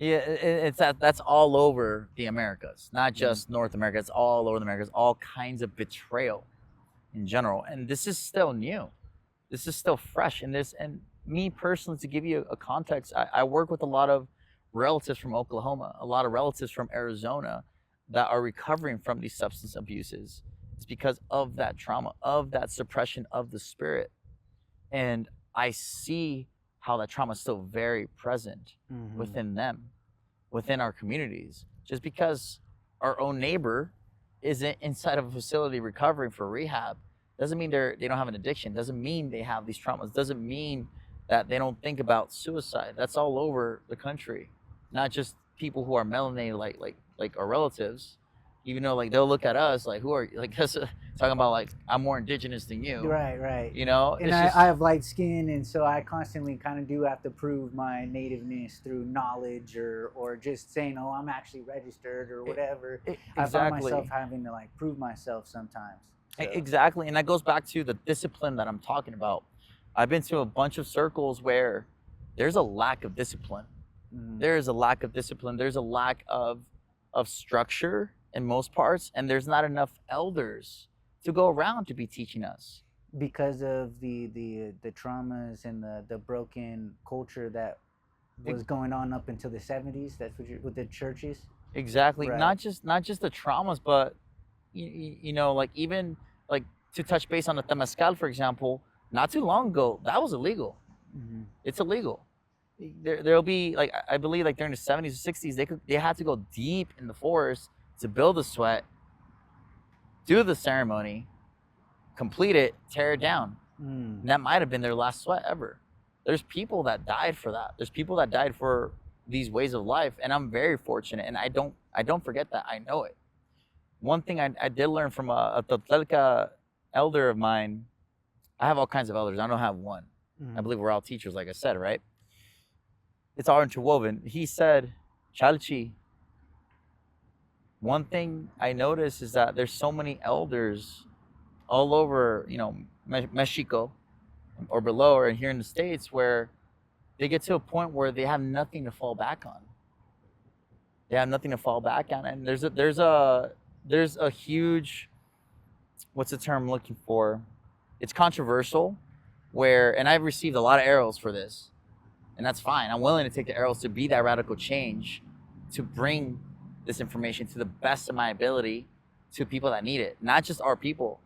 Yeah, it's that's all over the Americas, not just North America. It's all over the Americas. All kinds of betrayal in general, and this is still new. This is still fresh, and me personally, to give you a context, I work with a lot of relatives from Oklahoma, a lot of relatives from Arizona that are recovering from these substance abuses. It's because of that trauma, of that suppression of the spirit, and I see how that trauma is still very present within them, within our communities. Just because our own neighbor isn't inside of a facility recovering for rehab doesn't mean they don't have an addiction. Doesn't mean they have these traumas. Doesn't mean that they don't think about suicide. That's all over the country, not just people who are melanated like our relatives. Even though like they'll look at us like, who are like us talking about like, I'm more indigenous than you. Right. You know, And I have light skin, and so I constantly kind of do have to prove my nativeness through knowledge or just saying, oh, I'm actually registered or whatever. I find myself having to like prove myself sometimes. So. Exactly, and that goes back to the discipline that I'm talking about. I've been to a bunch of circles where there's a lack of discipline. There is a lack of discipline. There's a lack of structure in most parts, and there's not enough elders to go around to be teaching us. Because of the traumas and the broken culture that was going on up until the 70s. That's what with the churches. Exactly. Right. Not just the traumas, but you know, like even like to touch base on the temazcal, for example. Not too long ago, that was illegal. It's illegal. There'll be like, I believe like during the 70s or 60s, they had to go deep in the forest to build the sweat, do the ceremony, complete it, tear it down. And that might have been their last sweat ever. There's people that died for that. There's people that died for these ways of life, and I'm very fortunate, and I don't forget that. I know it. One thing I did learn from a Totelka elder of mine. I have all kinds of elders. I don't have one. I believe we're all teachers, like I said, right? It's all interwoven. He said, Chalchi, one thing I noticed is that there's so many elders all over, you know, Mexico or below, or here in the States, where they get to a point where they have nothing to fall back on. They have nothing to fall back on, and there's a huge, what's the term I'm looking for? It's controversial, where, and I've received a lot of arrows for this, and that's fine. I'm willing to take the arrows to be that radical change, to bring this information to the best of my ability to people that need it. Not just our people,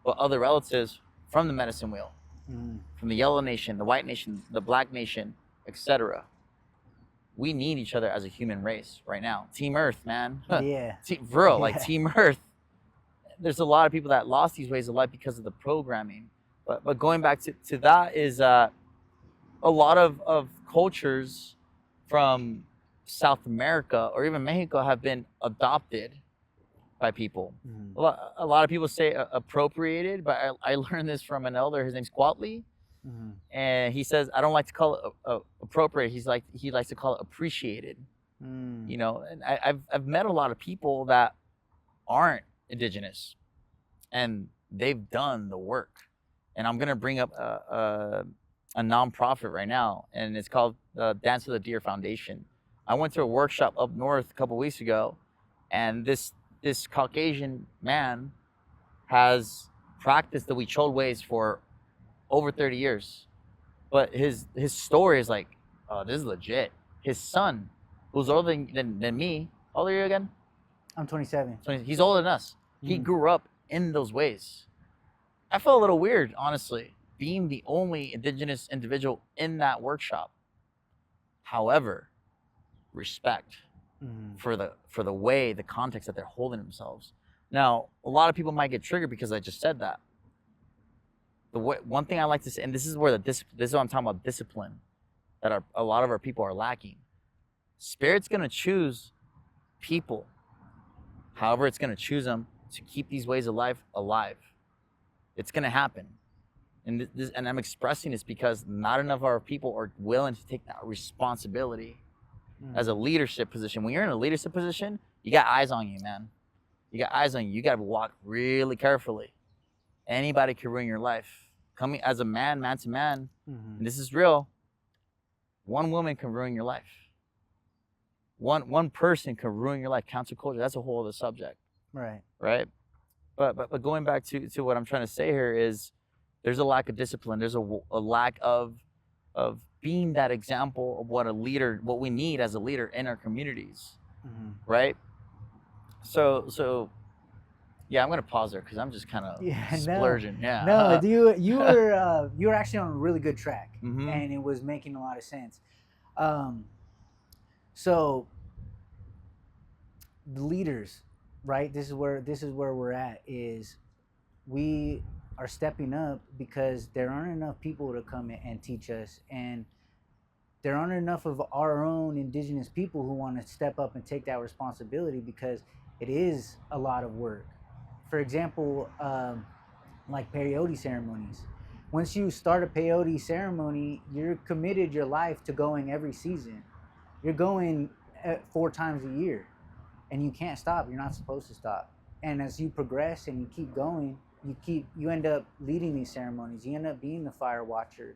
but other relatives from the medicine wheel, from the yellow nation, the white nation, the black nation, etc. We need each other as a human race right now. Team Earth, man. Yeah. Like Team Earth. There's a lot of people that lost these ways of life because of the programming. But going back to that is a lot of cultures from South America or even Mexico have been adopted by people. A lot of people say appropriated, but I learned this from an elder. His name's Quatli. And he says, I don't like to call it appropriate. He likes to call it appreciated. You know, and I've met a lot of people that aren't indigenous, and they've done the work. And I'm gonna bring up a nonprofit right now, and it's called Dance of the Deer Foundation. I went to a workshop up north a couple weeks ago, and this Caucasian man has practiced the Huichol ways for over 30 years. But his story is like, oh, this is legit. His son, who's older than me, how old are you again? I'm 27. He's older than us. He grew up in those ways. I felt a little weird, honestly, being the only indigenous individual in that workshop. However, respect for the way, the context that they're holding themselves. Now, a lot of people might get triggered because I just said that. One thing I like to say, and this is where this is what I'm talking about, discipline, that a lot of our people are lacking. Spirit's gonna choose people. However, it's gonna choose them to keep these ways of life alive. It's gonna happen, and I'm expressing this because not enough of our people are willing to take that responsibility as a leadership position. When you're in a leadership position, you got eyes on you, man. You got eyes on you. You got to walk really carefully. Anybody can ruin your life. Coming as a man to man, and this is real. One woman can ruin your life. one person can ruin your life. Cancel culture, that's a whole other subject. Right. Right. But going back to what I'm trying to say here is there's a lack of discipline. There's a lack of being that example of what we need as a leader in our communities. Mm-hmm. Right. So yeah, I'm gonna pause there because I'm just kind of splurging. No, you were actually on a really good track, mm-hmm. and it was making a lot of sense. So the leaders, right? This is where we're at. Is we are stepping up because there aren't enough people to come in and teach us, and there aren't enough of our own indigenous people who want to step up and take that responsibility because it is a lot of work. For example, like peyote ceremonies. Once you start a peyote ceremony, you're committed your life to going every season. You're going 4 times a year, and you can't stop. You're not supposed to stop. And as you progress and you keep going, you end up leading these ceremonies. You end up being the fire watcher.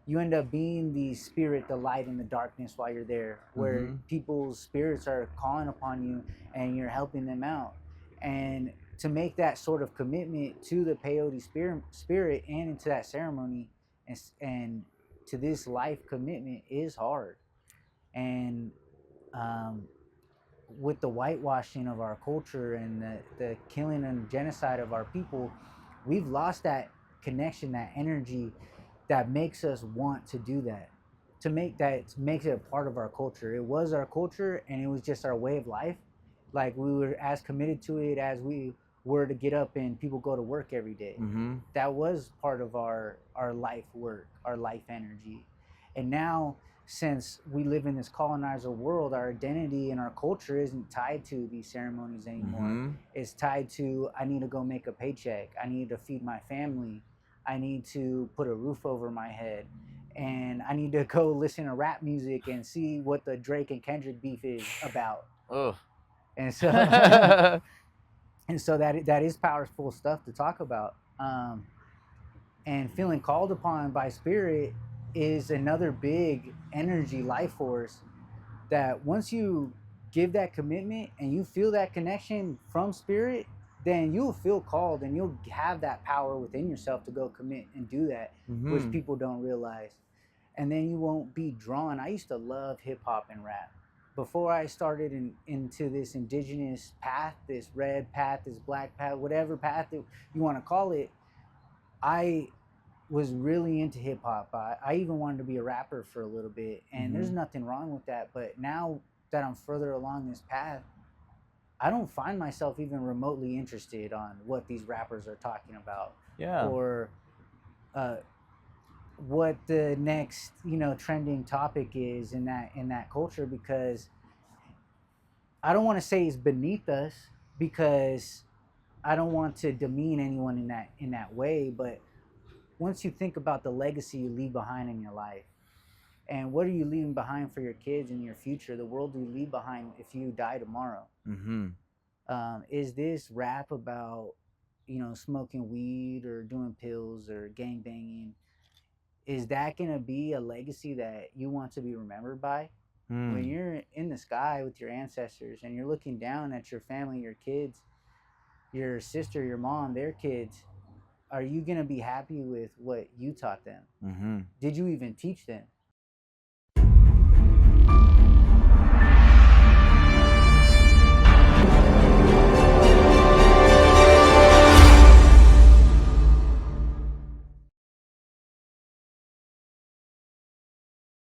You end up being the spirit, the light in the darkness while you're there, where mm-hmm. people's spirits are calling upon you and you're helping them out. And to make that sort of commitment to the peyote spirit and into that ceremony and to this life commitment is hard. And with the whitewashing of our culture and the killing and genocide of our people, we've lost that connection, that energy that makes us want to do that, makes it a part of our culture. It was our culture and it was just our way of life. Like we were as committed to it as we were to get up and people go to work every day. Mm-hmm. That was part of our life work, our life energy. And now, since we live in this colonizer world, our identity and our culture isn't tied to these ceremonies anymore. Mm-hmm. It's tied to, I need to go make a paycheck. I need to feed my family. I need to put a roof over my head. And I need to go listen to rap music and see what the Drake and Kendrick beef is about. Ugh. And so, and so that is powerful stuff to talk about. And feeling called upon by spirit is another big energy life force that once you give that commitment and you feel that connection from spirit, then you'll feel called and you'll have that power within yourself to go commit and do that, mm-hmm. which people don't realize. And then you won't be drawn. I used to love hip hop and rap. Before I started into this indigenous path, this red path, this black path, whatever path that you want to call it, I was really into hip hop. I even wanted to be a rapper for a little bit, and there's nothing wrong with that. But now that I'm further along this path, I don't find myself even remotely interested on what these rappers are talking about, or what the next trending topic is in that culture, because I don't want to say it's beneath us, because I don't want to demean anyone in that way, but once you think about the legacy you leave behind in your life, and what are you leaving behind for your kids in your future, the world you leave behind if you die tomorrow, is this rap about smoking weed or doing pills or gang banging? Is that going to be a legacy that you want to be remembered by? When you're in the sky with your ancestors and you're looking down at your family, your kids, your sister, your mom, their kids, are you going to be happy with what you taught them? Did you even teach them?